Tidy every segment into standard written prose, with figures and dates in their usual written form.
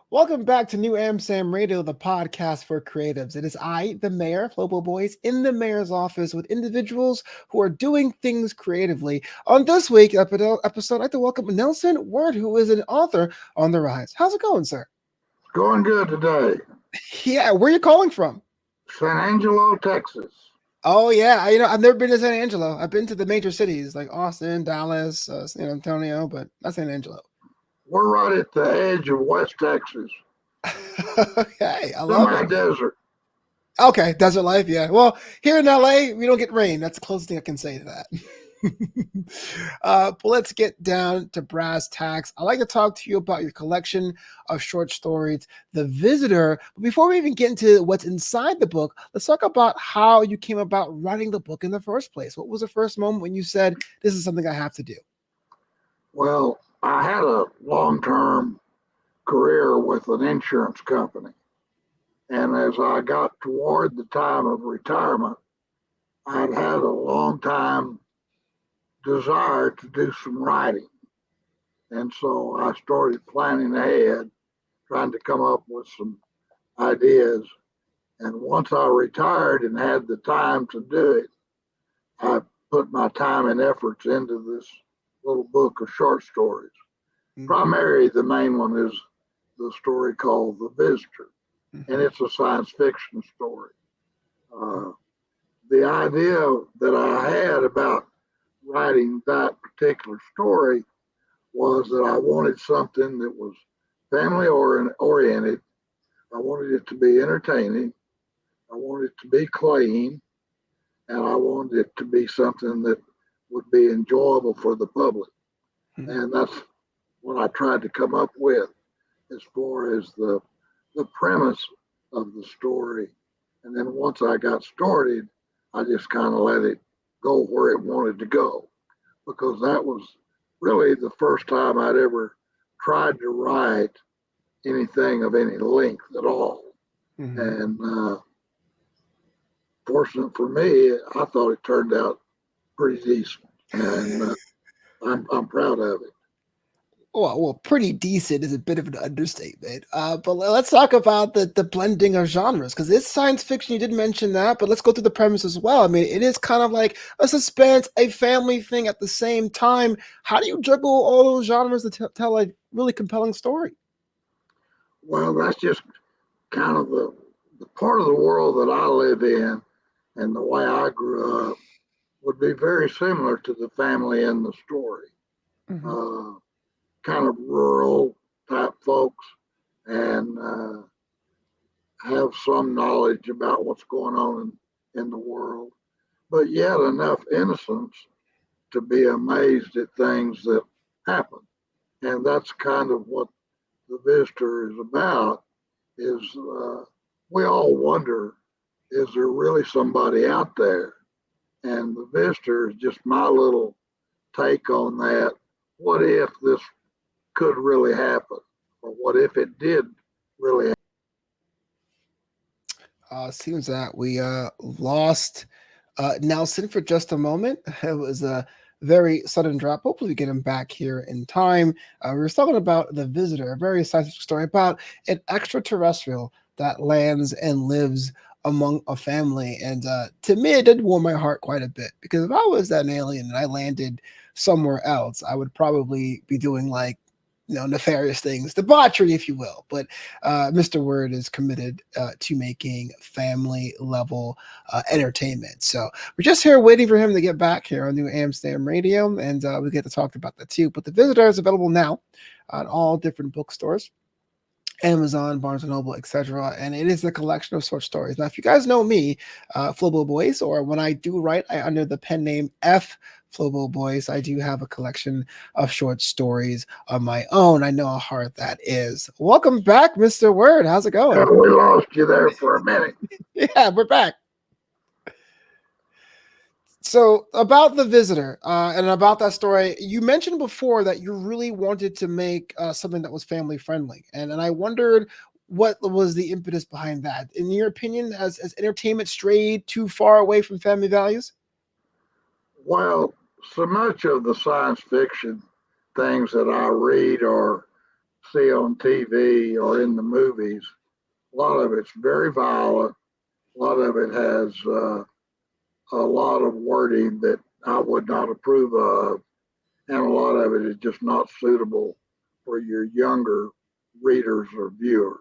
Welcome back to New Amsterdam Radio, the podcast for creatives. It is I, the mayor, Flobo Boys, in the mayor's office with individuals who are doing things creatively. On this week's episode, I'd like to welcome Nelson Word, who is an author on the rise. How's it going, sir? Going good today. Yeah, where are you calling from? San Angelo, Texas. Oh yeah, I've never been to San Angelo. I've been to the major cities like Austin, Dallas, San Antonio, but not San Angelo. We're right at the edge of West Texas. Okay, I love it. Semi-desert. Okay, desert life, yeah. Well, here in LA, we don't get rain. That's the closest thing I can say to that. But let's get down to brass tacks. I'd like to talk to you about your collection of short stories, The Visitor. But before we even get into what's inside the book, let's talk about how you came about writing the book in the first place. What was the first moment when you said, this is something I have to do? Well, I had a long-term career with an insurance company. And as I got toward the time of retirement, I'd had a long time desire to do some writing. And so I started planning ahead, trying to come up with some ideas. And once I retired and had the time to do it, I put my time and efforts into this little book of short stories. Mm-hmm. Primarily, the main one is the story called The Visitor, and it's a science fiction story. The idea that I had about writing that particular story was that I wanted something that was family oriented. I wanted it to be entertaining. I wanted it to be clean, and I wanted it to be something that would be enjoyable for the public. Mm-hmm. And that's what I tried to come up with as far as the premise of the story. And then once I got started, I just kind of let it go where it wanted to go, because that was really the first time I'd ever tried to write anything of any length at all. Mm-hmm. And fortunate for me, I thought it turned out pretty decent, and I'm proud of it. Well, pretty decent is a bit of an understatement. But let's talk about the blending of genres, because it's science fiction. You did mention that, but let's go through the premise as well. I mean, it is kind of like a suspense, a family thing at the same time. How do you juggle all those genres to tell a really compelling story? Well, that's just kind of the part of the world that I live in, and the way I grew up would be very similar to the family in the story. Mm-hmm. Kind of rural type folks, and have some knowledge about what's going on in the world, but yet enough innocence to be amazed at things that happen. And that's kind of what The Visitor is about, is we all wonder, is there really somebody out there? And The Visitor is just my little take on that. What if this could really happen, or what if it did really happen? Seems that we lost Nelson for just a moment. It was a very sudden drop. Hopefully we get him back here in time. We were talking about The Visitor, a very scientific story about an extraterrestrial that lands and lives among a family. And to me, it did warm my heart quite a bit, because if I was that alien and I landed somewhere else, I would probably be doing like, nefarious things, debauchery, if you will. But Mr. Word is committed to making family level entertainment. So we're just here waiting for him to get back here on New Amsterdam Radio, and we get to talk about that too. But The Visitor is available now on all different bookstores, Amazon, Barnes & Noble, etc. And it is a collection of short stories. Now, if you guys know me, Flobo Boys, or when I do write, under the pen name F Flobo Boys, I do have a collection of short stories of my own. I know how hard that is. Welcome back, Mr. Word. How's it going? Yeah, we lost you there for a minute. Yeah, we're back. So about The Visitor and about that story, you mentioned before that you really wanted to make something that was family friendly. And I wondered what was the impetus behind that. In your opinion, has entertainment strayed too far away from family values? Well, so much of the science fiction things that I read are see on TV or in the movies. A lot of it's very violent. A lot of it has a lot of wording that I would not approve of, and a lot of it is just not suitable for your younger readers or viewers.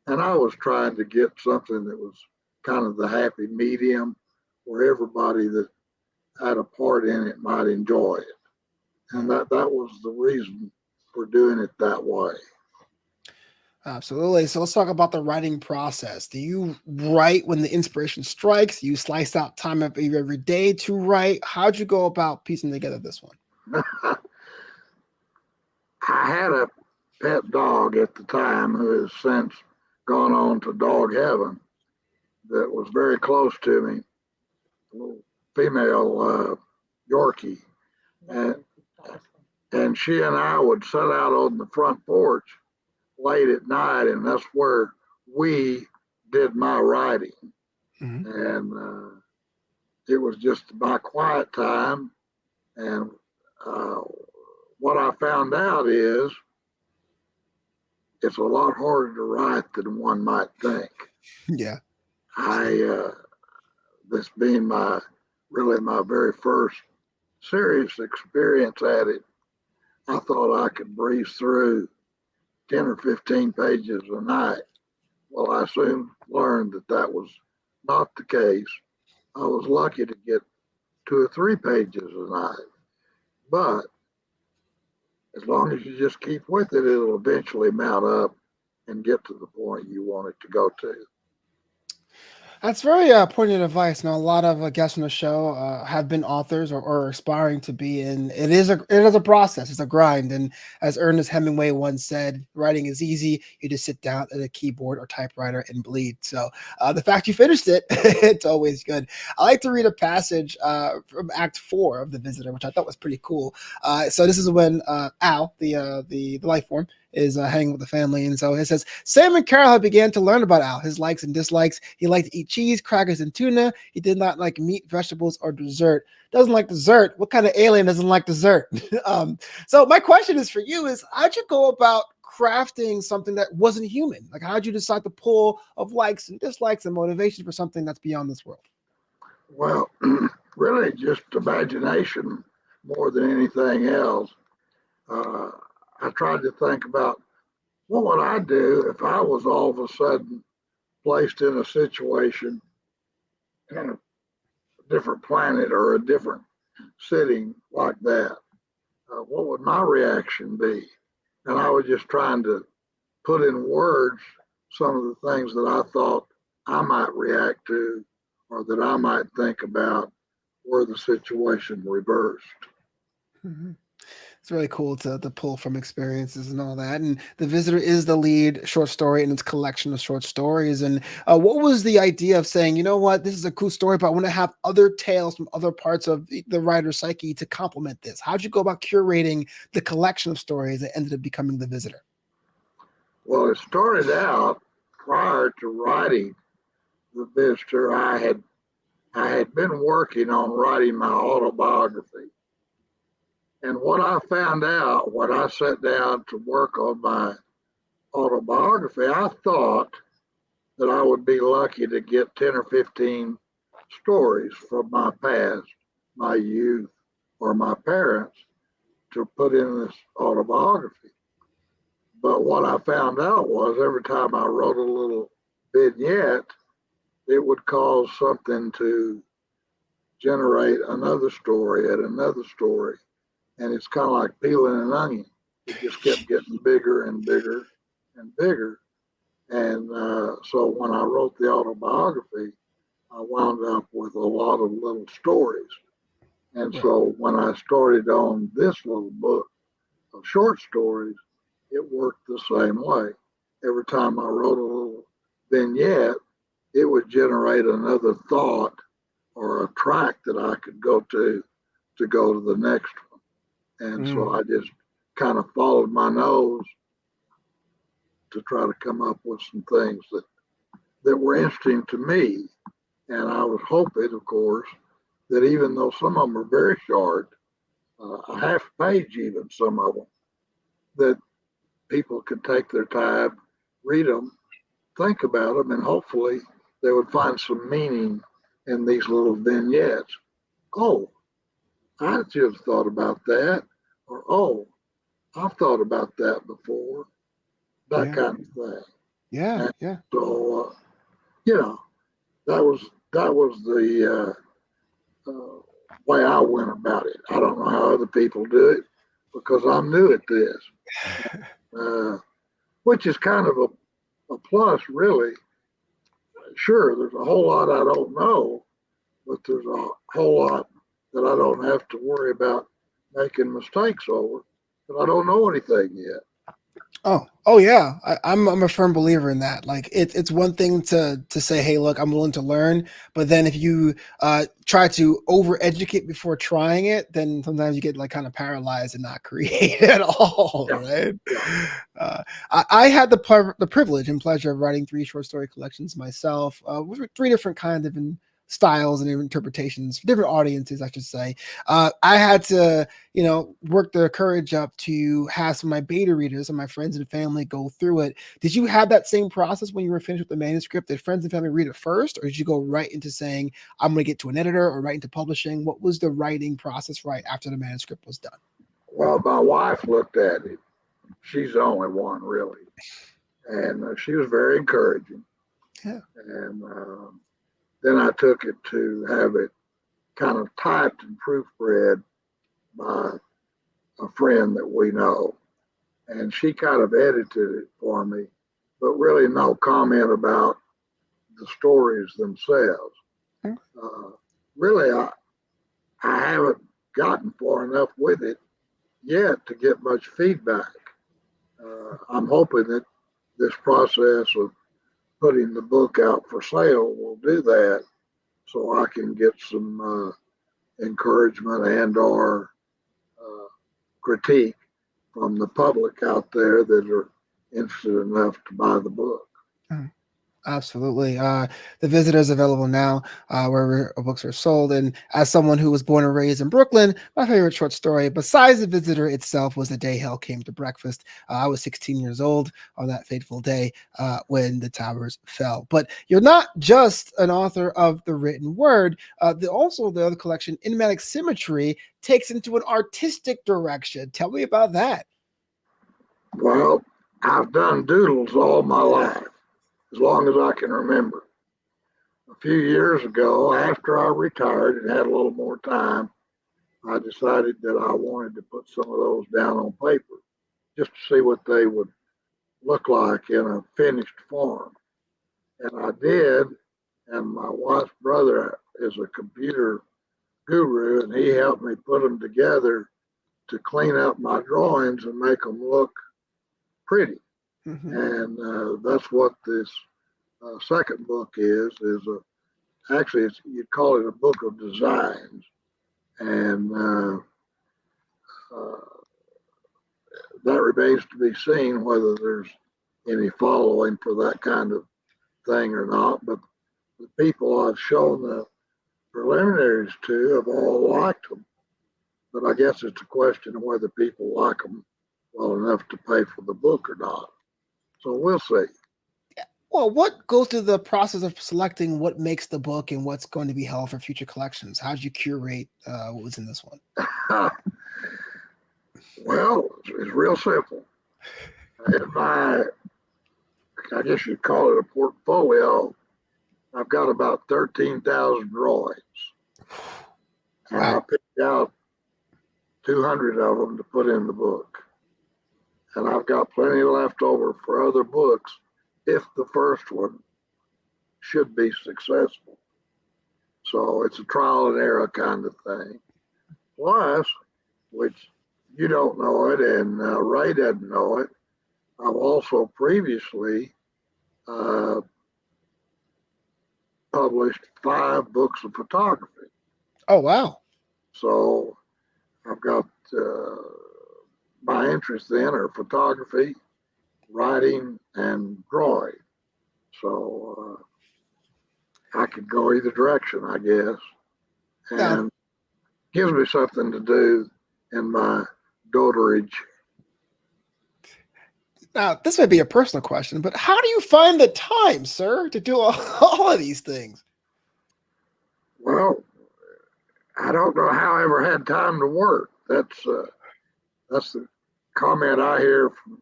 And I was trying to get something that was kind of the happy medium where everybody that had a part in it might enjoy it. And that was the reason for doing it that way. Absolutely. So let's talk about the writing process. Do you write when the inspiration strikes? Do you slice out time of every day to write? How'd you go about piecing together this one? I had a pet dog at the time who has since gone on to dog heaven that was very close to me, a little female Yorkie. And, and she and I would sit out on the front porch late at night, and that's where we did my writing. Mhm. And it was just my quiet time. And uh, what I found out is it's a lot harder to write than one might think. Yeah. I this being my really my very first serious experience at it, I thought I could breeze through 10 or 15 pages a night. Well, I soon learned that that was not the case. I was lucky to get 2 or 3 pages a night, but as long as you just keep with it, it'll eventually mount up and get to the point you want it to go to. That's very poignant advice. Now, a lot of guests on the show have been authors or aspiring to be, and it is a process. It's a grind. And as Ernest Hemingway once said, "Writing is easy. You just sit down at a keyboard or typewriter and bleed." So the fact you finished it, it's always good. I like to read a passage from Act 4 of The Visitor, which I thought was pretty cool. So this is when Al, the life form, is hanging with the family. And so it says, Sam and Carol had began to learn about Al, his likes and dislikes. He liked to eat cheese, crackers, and tuna. He did not like meat, vegetables, or dessert. Doesn't like dessert. What kind of alien doesn't like dessert? So my question is for you is, how'd you go about crafting something that wasn't human? Like, how'd you decide to pull of likes and dislikes and motivation for something that's beyond this world? Well, really just imagination more than anything else. Uh, I tried to think about what would I do if I was all of a sudden placed in a situation in a different planet or a different setting like that. What would my reaction be? And I was just trying to put in words some of the things that I thought I might react to or that I might think about were the situation reversed. Mm-hmm. It's really cool to pull from experiences and all that. And The Visitor is the lead short story in its collection of short stories. And what was the idea of saying, you know what, this is a cool story, but I want to have other tales from other parts of the writer's psyche to complement this? How'd you go about curating the collection of stories that ended up becoming The Visitor? Well, it started out prior to writing The Visitor. I had been working on writing my autobiography. And what I found out when I sat down to work on my autobiography, I thought that I would be lucky to get 10 or 15 stories from my past, my youth, or my parents to put in this autobiography. But what I found out was every time I wrote a little vignette, it would cause something to generate another story and another story. And it's kind of like peeling an onion. It just kept getting bigger and bigger and bigger. And so when I wrote the autobiography, I wound up with a lot of little stories. And Right. so when I started on this little book of short stories, it worked the same way. Every time I wrote a little vignette, it would generate another thought or a track that I could go to go to the next one. And so Mm. I just kind of followed my nose to try to come up with some things that were interesting to me. And I was hoping, of course, that even though some of them are very short, a half page even, some of them, that people could take their time, read them, think about them, and hopefully they would find some meaning in these little vignettes. Oh, I just thought about that, or oh, I've thought about that before, that Yeah. kind of thing. Yeah. And Yeah. so, you know, that was the uh, way I went about it. I don't know how other people do it because I'm new at this, uh, which is kind of a plus, really. Sure, there's a whole lot I don't know, but there's a whole lot that I don't have to worry about making mistakes over, but I don't know anything yet. Oh yeah. I'm a firm believer in that. Like it's one thing to say, hey, look, I'm willing to learn, but then if you try to over educate before trying it, then sometimes you get like kind of paralyzed and not create at all, Yeah, right? yeah. I had the privilege and pleasure of writing three short story collections myself, with three different kinds of styles and interpretations, different audiences, I should say. I had to work the courage up to have some of my beta readers and my friends and family go through it. Did you have that same process when you were finished with the manuscript? Did friends and family read it first, or did you go right into saying, I'm going to get to an editor or right into publishing? What was the writing process right after the manuscript was done? Well, my wife looked at it. She's the only one, really. And she was very encouraging. Yeah. And then I took it to have it kind of typed and proofread by a friend that we know. And she kind of edited it for me, but really no comment about the stories themselves. Hmm. Uh, really, I haven't gotten far enough with it yet to get much feedback. I'm hoping that this process of putting the book out for sale will do that so I can get some encouragement and or uh, critique from the public out there that are interested enough to buy the book. Hmm. Absolutely. The Visitor is available now, wherever books are sold. And as someone who was born and raised in Brooklyn, my favorite short story, besides The Visitor itself, was The Day Hell Came to Breakfast. I was 16 years old on that fateful day when the towers fell. But you're not just an author of the written word. Also, the other collection, Enigmatic Symmetry, takes into an artistic direction. Tell me about that. Well, I've done doodles all my life, as long as I can remember. A few years ago, after I retired and had a little more time, I decided that I wanted to put some of those down on paper just to see what they would look like in a finished form. And I did. And my wife's brother is a computer guru, and he helped me put them together to clean up my drawings and make them look pretty. Mm-hmm. And that's what this second book is. Actually, you'd call it a book of designs, and uh, that remains to be seen whether there's any following for that kind of thing or not. But the people I've shown the preliminaries to have all liked them. But I guess it's a question of whether people like them well enough to pay for the book or not. So we'll see. Well, what goes through the process of selecting what makes the book and what's going to be held for future collections? How did you curate what was in this one? Well, it's real simple. In my, I guess you'd call it a portfolio, I've got about 13,000 drawings. And I Wow. picked out 200 of them to put in the book. And I've got plenty left over for other books if the first one should be successful. So it's a trial and error kind of thing. Plus, which you don't know it and Ray doesn't know it, I've also previously uh, published 5 books of photography. Oh, wow. So I've got my interests then are photography, writing, and drawing. So I could go either direction, I guess, Now, and gives me something to do in my doterage. Now, this may be a personal question, but how do you find the time, sir, to do all of these things? Well, I don't know how I ever had time to work. That's the comment I hear from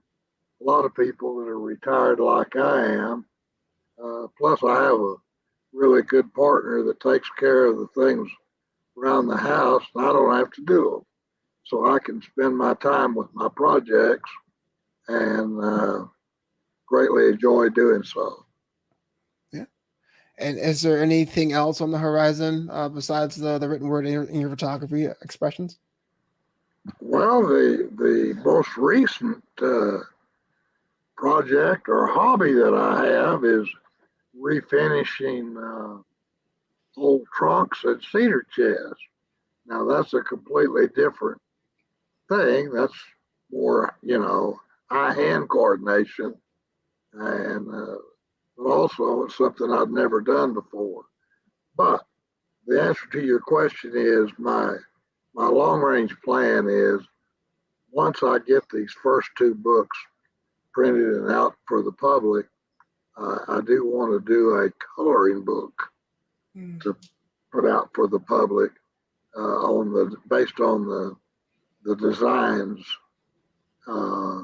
a lot of people that are retired like I am. Plus, I have a really good partner that takes care of the things around the house, and I don't have to do them. So I can spend my time with my projects and greatly enjoy doing so. Yeah. And is there anything else on the horizon besides the written word in your photography expressions? Well, the most recent project or hobby that I have is refinishing old trunks and cedar chests. Now that's a completely different thing. That's more, eye-hand coordination, and but also it's something I've never done before. But the answer to your question is my long-range plan is once I get these first two books printed and out for the public, I do want to do a coloring book to put out for the public on the based on the designs uh,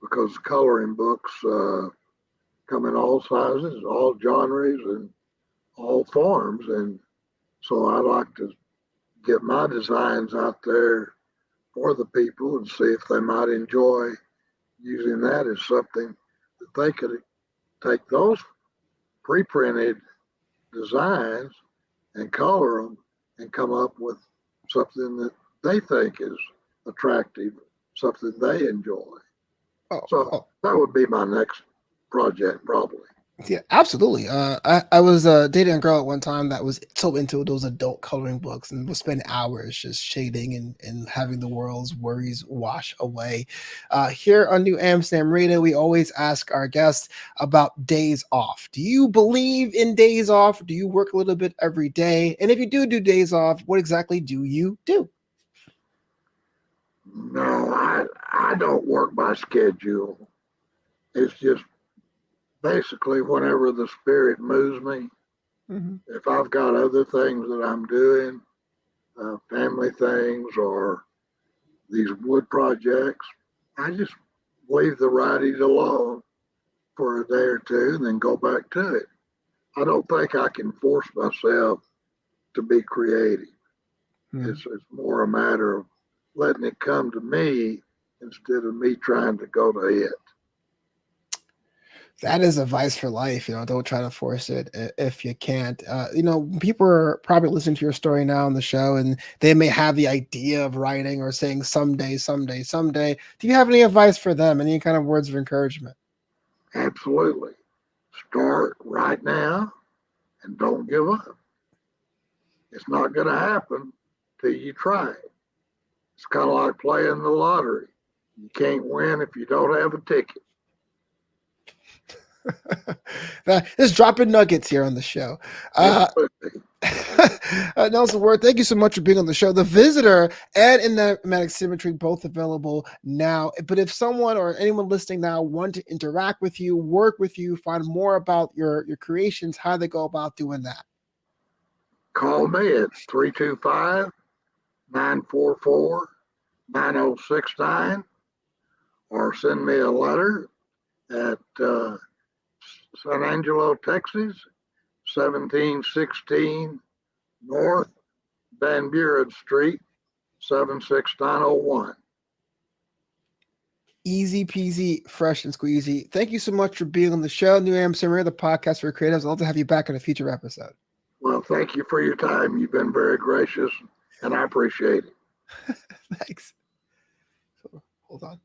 because coloring books come in all sizes, all genres, and all forms, and so I like to get my designs out there for the people and see if they might enjoy using that as something that they could take those pre-printed designs and color them and come up with something that they think is attractive, something they enjoy. Oh, So oh, that would be my next project, probably. yeah, absolutely. I was dating a girl at one time that was so into those adult coloring books and would spend hours just shading and having the world's worries wash away. Here on New Amsterdam Radio, we always ask our guests about days off. Do you believe in days off? Do you work a little bit every day? And if you do days off, what exactly do you do? No, I don't work by schedule. It's just basically whenever the spirit moves me. Hmm. If I've got other things that I'm doing, family things or these wood projects, I just leave the writing alone for a day or two and then go back to it. I don't think I can force myself to be creative. It's more a matter of letting it come to me instead of me trying to go to it. That is advice for life. Don't try to force it if you can't. People are probably listening to your story now on the show, and they may have the idea of writing or saying someday, someday, someday. Do you have any advice for them? Any kind of words of encouragement? Absolutely. Start right now and don't give up. It's not going to happen till you try it. It's kind of like playing the lottery. You can't win if you don't have a ticket. Just dropping nuggets here on the show. Absolutely. Nelson Word, thank you so much for being on the show. The Visitor and Enigmatic Symmetry both available now. But if someone or anyone listening now want to interact with you, work with you, find more about your creations, how they go about doing that? Call me at 325 944 9069 or send me a letter at San Angelo, Texas, 1716 North Van Buren Street, 76901. Easy peasy, fresh and squeezy. Thank you so much for being on the show. New Amsterdam, the podcast for creatives. I'd love to have you back in a future episode. Well, thank you for your time. You've been very gracious, and I appreciate it. Thanks. So, hold on.